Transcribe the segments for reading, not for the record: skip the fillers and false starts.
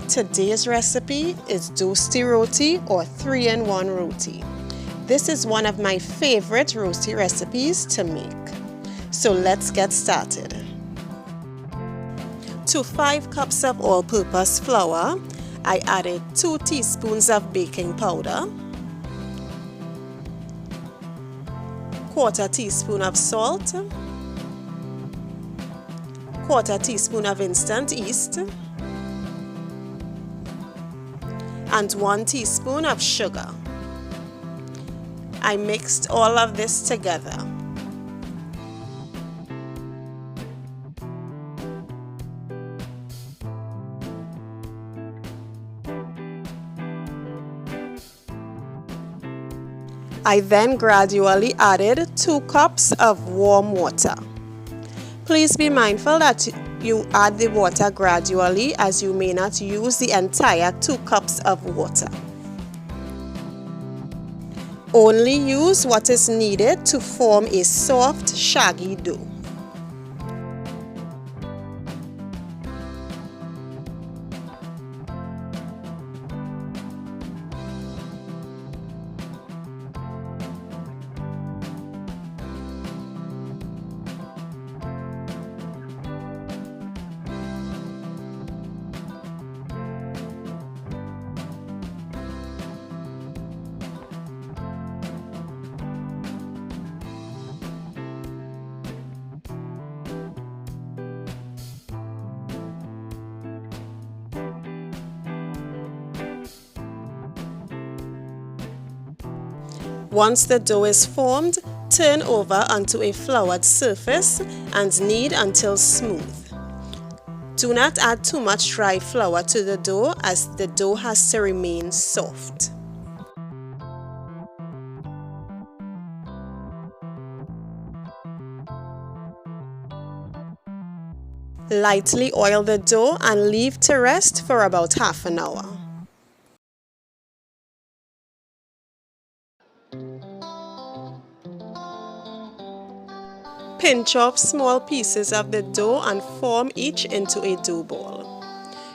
Today's recipe is Dosti Roti or 3-in-1 roti. This is one of my favorite roti recipes to make. So let's get started. To 5 cups of all-purpose flour, I added 2 teaspoons of baking powder, 1/4 teaspoon of salt, 1/4 teaspoon of instant yeast, and 1 teaspoon of sugar. I mixed all of this together. I then gradually added 2 cups of warm water. Please be mindful that you add the water gradually, as you may not use the entire 2 cups of water. Only use what is needed to form a soft, shaggy dough. Once the dough is formed, turn over onto a floured surface and knead until smooth. Do not add too much dry flour to the dough, as the dough has to remain soft. Lightly oil the dough and leave to rest for about half an hour. Pinch off small pieces of the dough and form each into a dough ball.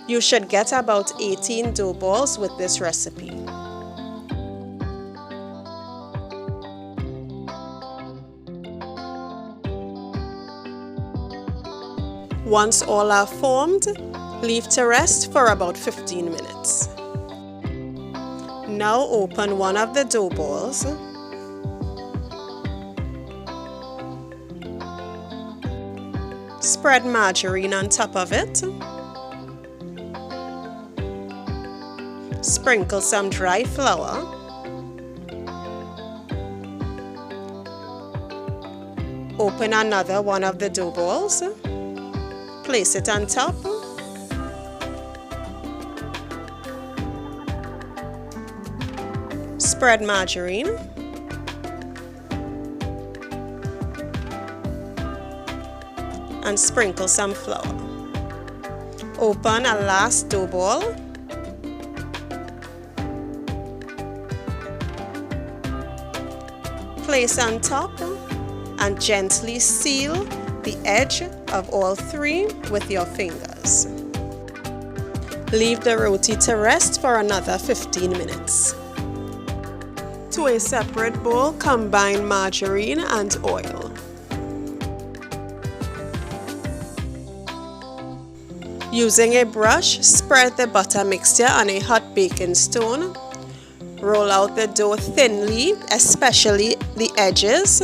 You should get about 18 dough balls with this recipe. Once all are formed, leave to rest for about 15 minutes. Now open one of the dough balls. Spread margarine on top of it. Sprinkle some dry flour. Open another one of the dough balls. Place it on top. Spread margarine. And sprinkle some flour. Open a last dough ball. Place on top and gently seal the edge of all 3 with your fingers. Leave the roti to rest for another 15 minutes. To a separate bowl, combine margarine and oil. Using a brush, spread the butter mixture on a hot baking stone. Roll out the dough thinly, especially the edges.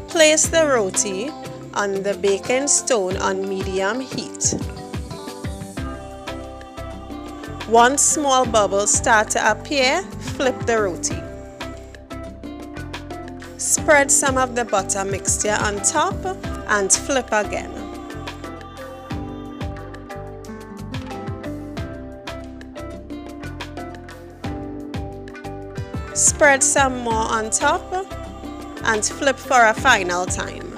Place the roti on the baking stone on medium heat. Once small bubbles start to appear, flip the roti. Spread some of the butter mixture on top and flip again. Spread some more on top and flip for a final time.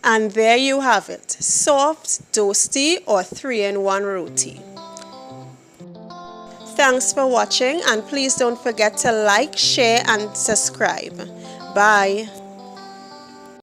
And there you have it, soft, toasty or 3-in-1 roti. Thanks for watching, and please don't forget to like, share and subscribe. Bye.